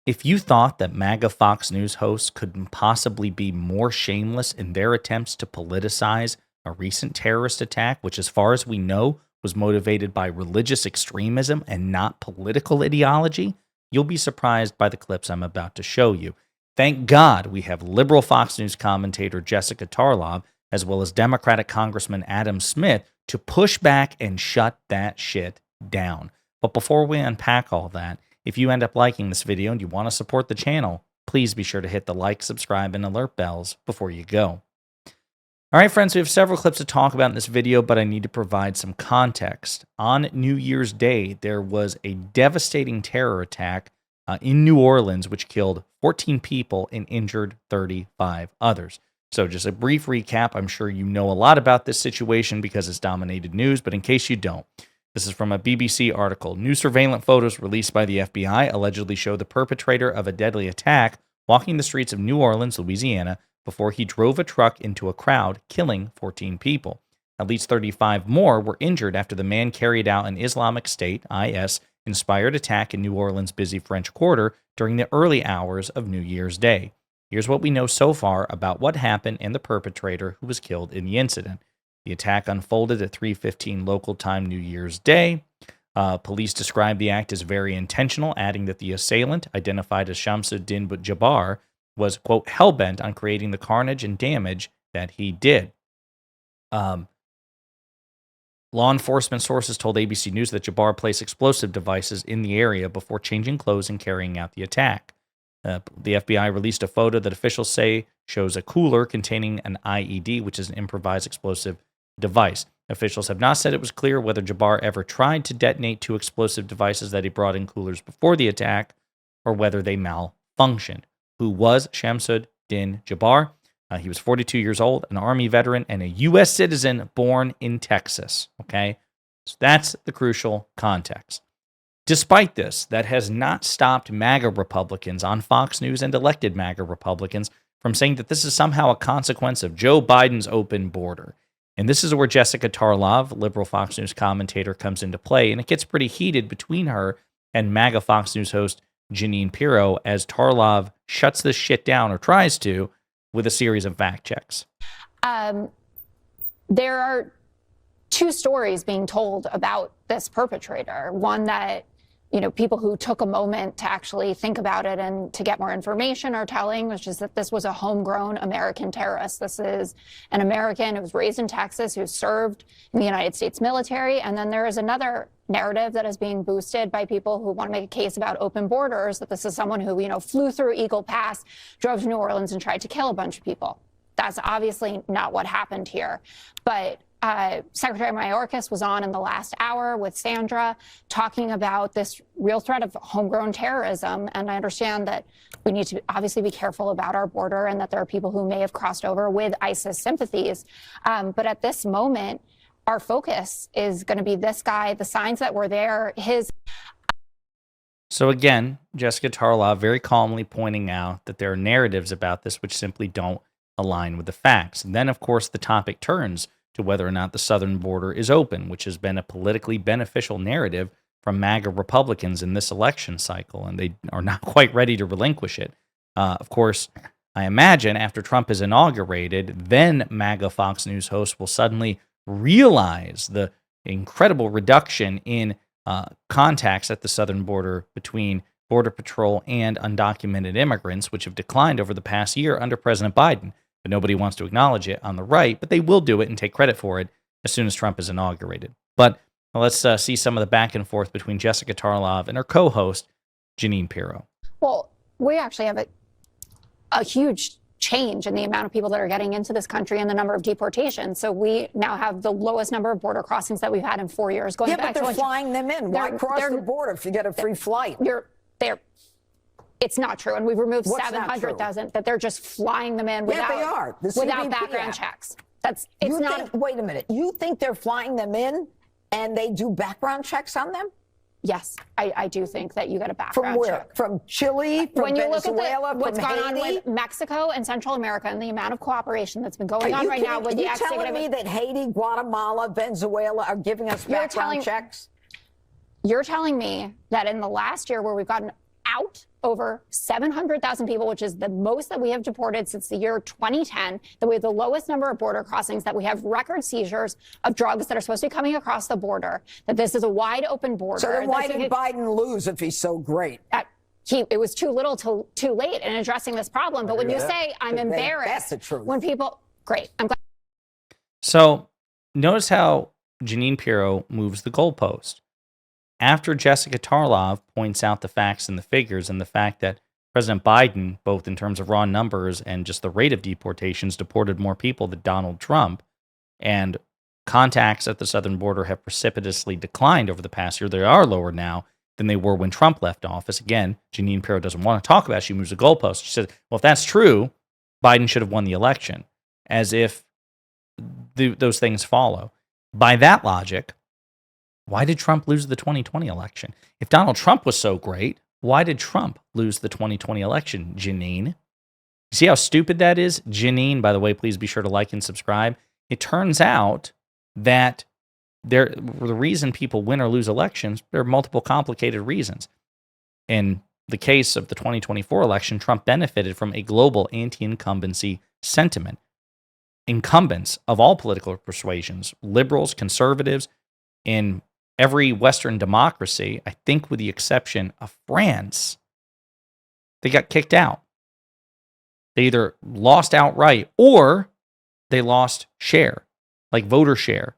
If you thought that MAGA Fox News hosts couldn't possibly be more shameless in their attempts to politicize a recent terrorist attack, which, as far as we know, was motivated by religious extremism and not political ideology, you'll be surprised by the clips I'm about to show you. Thank God we have liberal Fox News commentator Jessica Tarlov, as well as Democratic Congressman Adam Smith, to push back and shut that shit down. But before we unpack all that, if you end up liking this video and you want to support the channel, please be sure to hit the like, subscribe, and alert bells before you go. All right, friends, we have several clips to talk about in this video, but I need to provide some context. On New Year's Day, there was a devastating terror attack in New Orleans, which killed 14 people and injured 35 others. So just a brief recap. I'm sure you know a lot about this situation because it's dominated news, but in case you don't, this is from a BBC article. New surveillance photos released by the FBI allegedly show the perpetrator of a deadly attack walking the streets of New Orleans, Louisiana, before he drove a truck into a crowd, killing 14 people. At least 35 more were injured after the man carried out an Islamic State, IS-inspired attack in New Orleans' busy French Quarter during the early hours of New Year's Day. Here's what we know so far about what happened and the perpetrator who was killed in the incident. The attack unfolded at 3:15 local time New Year's Day. Police described the act as very intentional, adding that the assailant, identified as Shamsuddin Jabbar, was, quote, hell-bent on creating the carnage and damage that he did. Law enforcement sources told ABC News that Jabbar placed explosive devices in the area before changing clothes and carrying out the attack. The FBI released a photo that officials say shows a cooler containing an IED, which is an improvised explosive device. Officials have not said it was clear whether Jabbar ever tried to detonate two explosive devices that he brought in coolers before the attack, or whether they malfunctioned. Who was Shamsuddin Jabbar? He was 42 years old, an Army veteran, and a U.S. citizen born in Texas. Okay, so that's the crucial context. Despite this, that has not stopped MAGA Republicans on Fox News and elected MAGA Republicans from saying that this is somehow a consequence of Joe Biden's open border. And this is where Jessica Tarlov, liberal Fox News commentator, comes into play, and it gets pretty heated between her and MAGA Fox News host Jeanine Pirro as Tarlov shuts this shit down, or tries to, with a series of fact checks. There are two stories being told about this perpetrator. One that, you know, people who took a moment to actually think about it and to get more information are telling, which is that this was a homegrown American terrorist. This is an American who was raised in Texas, who served in the United States military. And then there is another narrative that is being boosted by people who want to make a case about open borders, that this is someone who, you know, flew through Eagle Pass, drove to New Orleans and tried to kill a bunch of people. That's obviously not what happened here. But Secretary Mayorkas was on in the last hour with Sandra talking about this real threat of homegrown terrorism. And I understand that we need to obviously be careful about our border and that there are people who may have crossed over with ISIS sympathies. But at this moment, our focus is going to be this guy, the signs that were there, his. So again, Jessica Tarlov very calmly pointing out that there are narratives about this which simply don't align with the facts. And then, of course, the topic turns to whether or not the southern border is open, which has been a politically beneficial narrative from MAGA Republicans in this election cycle, and they are not quite ready to relinquish it. Of course, I imagine after Trump is inaugurated, then MAGA Fox News hosts will suddenly realize the incredible reduction in contacts at the southern border between Border Patrol and undocumented immigrants, which have declined over the past year under President Biden. But nobody wants to acknowledge it on the right, but they will do it and take credit for it as soon as Trump is inaugurated. But let's see some of the back and forth between Jessica Tarlov and her co-host, Jeanine Pirro. Well, we actually have a huge change in the amount of people that are getting into this country and the number of deportations. So we now have the lowest number of border crossings that we've had in 4 years. Going back, but they're flying them in. Why cross the border if you get a free flight? It's not true, and we've removed 700,000. That they're just flying them in without, they are. without background checks. Wait a minute. You think they're flying them in, and they do background checks on them? Yes, I do think that you get a background check. From where? Check. From Chile, from when you Venezuela, look at what's from gone on Haiti? with Mexico and Central America and the amount of cooperation that's been going on right now with the executive. Are you telling me that Haiti, Guatemala, Venezuela are giving us background checks? You're telling me that in the last year where we've gotten out over 700,000 people, which is the most that we have deported since the year 2010, that we have the lowest number of border crossings, that we have record seizures of drugs that are supposed to be coming across the border, that this is a wide open border. So then why did Biden lose if he's so great? It was too little too late in addressing this problem. But when you say I'm embarrassed, that's the truth. when people, great, I'm glad. So notice how Jeanine Pirro moves the goalpost. After Jessica Tarlov points out the facts and the figures and the fact that President Biden, both in terms of raw numbers and just the rate of deportations, deported more people than Donald Trump, and contacts at the southern border have precipitously declined over the past year. They are lower now than they were when Trump left office. Again, Jeanine Pirro doesn't want to talk about it. She moves the goalpost. She says, well, if that's true, Biden should have won the election, as if those things follow. By that logic, why did Trump lose the 2020 election? If Donald Trump was so great, why did Trump lose the 2020 election, Jeanine? See how stupid that is? Jeanine, by the way, please be sure to like and subscribe. It turns out that the reason people win or lose elections, there are multiple complicated reasons. In the case of the 2024 election, Trump benefited from a global anti-incumbency sentiment. Incumbents of all political persuasions, liberals, conservatives, in every Western democracy, I think with the exception of France, they got kicked out. They either lost outright or they lost share, like voter share,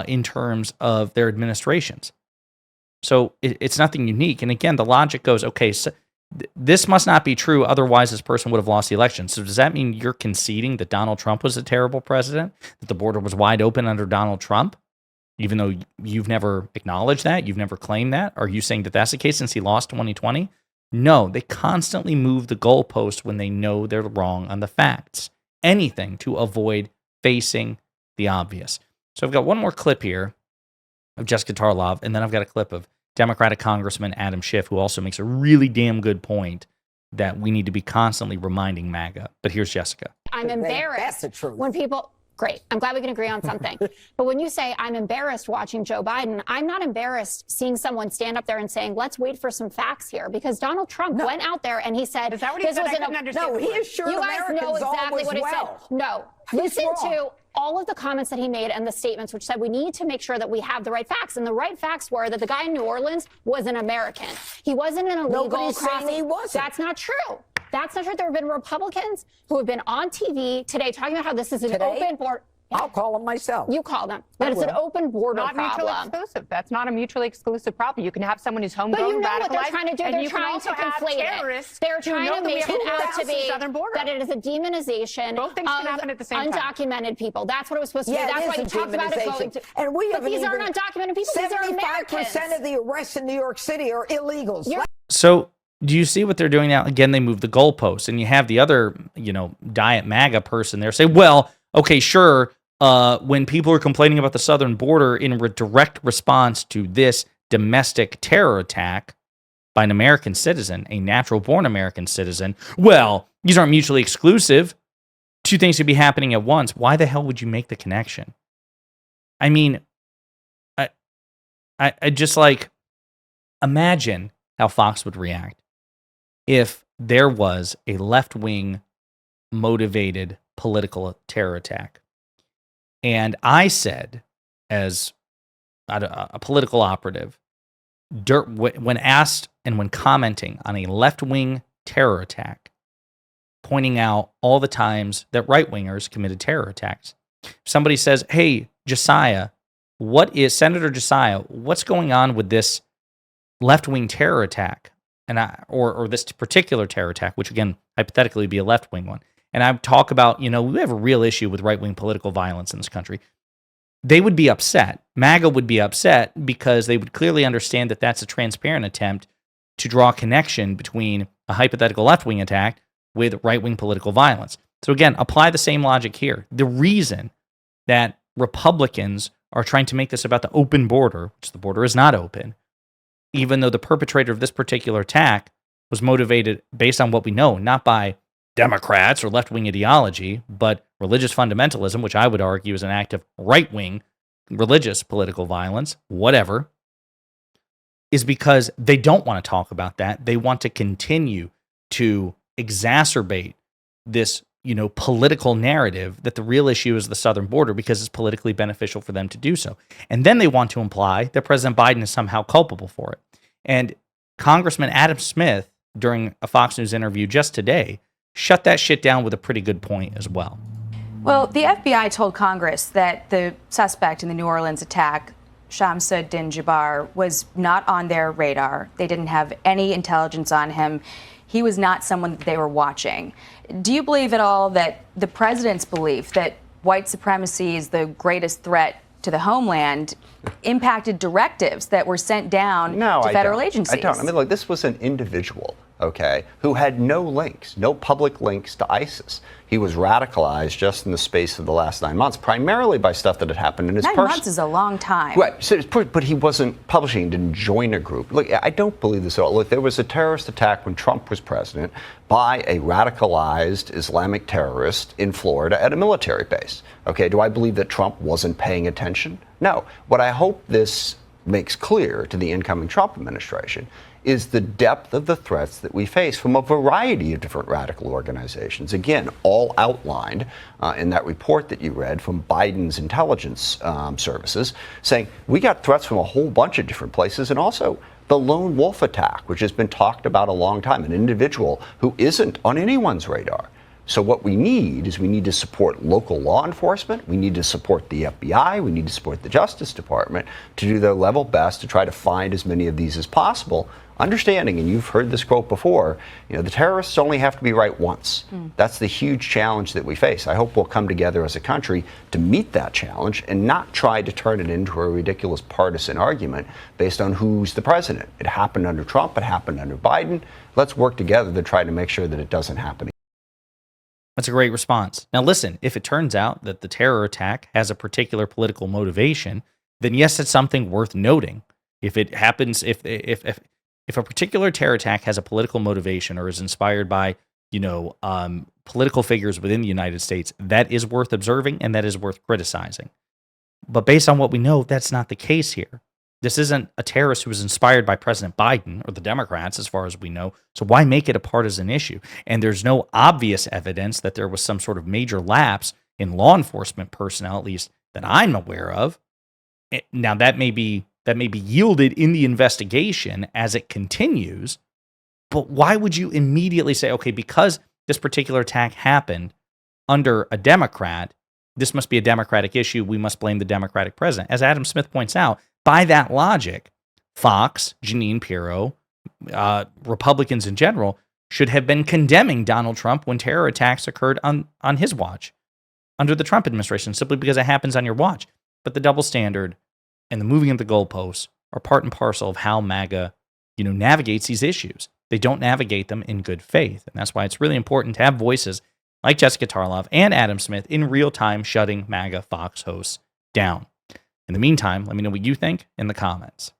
in terms of their administrations. So it's nothing unique. And again, the logic goes, okay, so this must not be true. Otherwise, this person would have lost the election. So does that mean you're conceding that Donald Trump was a terrible president, that the border was wide open under Donald Trump, even though you've never acknowledged that, you've never claimed that? Are you saying that that's the case since he lost 2020? No, they constantly move the goalpost when they know they're wrong on the facts. Anything to avoid facing the obvious. So I've got one more clip here of Jessica Tarlov, and then I've got a clip of Democratic Congressman Adam Schiff, who also makes a really damn good point that we need to be constantly reminding MAGA. But here's Jessica. I'm embarrassed That's the truth. when people... Great. I'm glad we can agree on something. But when you say I'm embarrassed watching Joe Biden, I'm not embarrassed seeing someone stand up there and saying, let's wait for some facts here. Because Donald Trump went out there and he said, is that what he said? I couldn't understand. No, he assured you guys Americans know exactly what he said. No. Listen to all of the comments that he made and the statements which said we need to make sure that we have the right facts. And the right facts were that the guy in New Orleans was an American. He wasn't an illegal Nobody's crossing. saying he wasn't. That's not true. That's not true. There have been Republicans who have been on TV today talking about how this is an open border. I'll call them myself. You call them. But it's an open border not problem. Not mutually exclusive. That's not a mutually exclusive problem. You can have someone who's homegrown, but you know radicalized, what they're trying to do? They're trying to conflate it. They're trying to make it out to be that it is a demonization Both things can happen at the same time. Undocumented people. That's what it was supposed to be. That's why you talked about it going to. And we but these aren't undocumented people. These are Americans. 75% of the arrests in New York City are illegals. So do you see what they're doing now? Again, they move the goalposts, and you have the other, diet MAGA person there say, well, okay, sure. When people are complaining about the southern border in direct response to this domestic terror attack by an American citizen, a natural-born American citizen, well, these aren't mutually exclusive. Two things could be happening at once. Why the hell would you make the connection? I mean, I just imagine how Fox would react if there was a left-wing motivated political terror attack. And I said, as a political operative, when asked and when commenting on a left-wing terror attack, pointing out all the times that right-wingers committed terror attacks. Somebody says, hey, Senator Josiah, what's going on with this left-wing terror attack? Or this particular terror attack, which again, hypothetically would be a left-wing one. And I talk about, we have a real issue with right-wing political violence in this country. They would be upset. MAGA would be upset because they would clearly understand that that's a transparent attempt to draw a connection between a hypothetical left-wing attack with right-wing political violence. So again, apply the same logic here. The reason that Republicans are trying to make this about the open border, which the border is not open, even though the perpetrator of this particular attack was motivated based on what we know, not by Democrats or left-wing ideology, but religious fundamentalism, which I would argue is an act of right-wing religious political violence, whatever, is because they don't want to talk about that. They want to continue to exacerbate this, political narrative that the real issue is the southern border because it's politically beneficial for them to do so. And then they want to imply that President Biden is somehow culpable for it. And Congressman Adam Smith, during a Fox News interview just today, shut that shit down with a pretty good point as well. Well, the FBI told Congress that the suspect in the New Orleans attack, Shamsuddin Jabbar, was not on their radar. They didn't have any intelligence on him. He was not someone that they were watching. Do you believe at all that the president's belief that white supremacy is the greatest threat to the homeland impacted directives that were sent down to federal agencies? I don't. I mean, look, this was an individual, who had no links, no public links to ISIS. He was radicalized just in the space of the last 9 months, primarily by stuff that had happened in his 9 months is a long time. Right. So, but he wasn't publishing, didn't join a group. Look, I don't believe this at all. Look, there was a terrorist attack when Trump was president by a radicalized Islamic terrorist in Florida at a military base. Do I believe that Trump wasn't paying attention? No. What I hope this makes clear to the incoming Trump administration is the depth of the threats that we face from a variety of different radical organizations. Again, all outlined in that report that you read from Biden's intelligence services, saying we got threats from a whole bunch of different places, and also the lone wolf attack, which has been talked about a long time, an individual who isn't on anyone's radar. So what we need is we need to support local law enforcement. We need to support the FBI. We need to support the Justice Department to do their level best to try to find as many of these as possible. Understanding, and you've heard this quote before, the terrorists only have to be right once. That's the huge challenge that we face. I hope we'll come together as a country to meet that challenge and not try to turn it into a ridiculous partisan argument based on who's the president. It happened under Trump. It happened under Biden. Let's work together to try to make sure that it doesn't happen. That's a great response. Now, listen, if it turns out that the terror attack has a particular political motivation, then yes, it's something worth noting. If it happens, if a particular terror attack has a political motivation or is inspired by, political figures within the United States, that is worth observing and that is worth criticizing. But based on what we know, that's not the case here. This isn't a terrorist who was inspired by President Biden or the Democrats, as far as we know. So why make it a partisan issue? And there's no obvious evidence that there was some sort of major lapse in law enforcement personnel, at least that I'm aware of. Now, that may be yielded in the investigation as it continues. But why would you immediately say, okay, because this particular attack happened under a Democrat, this must be a Democratic issue, we must blame the Democratic president? As Adam Smith points out, by that logic, Fox, Jeanine Pirro, Republicans in general, should have been condemning Donald Trump when terror attacks occurred on his watch under the Trump administration, simply because it happens on your watch. But the double standard and the moving of the goalposts are part and parcel of how MAGA, navigates these issues. They don't navigate them in good faith. And that's why it's really important to have voices like Jessica Tarlov and Adam Smith in real time shutting MAGA Fox hosts down. In the meantime, let me know what you think in the comments.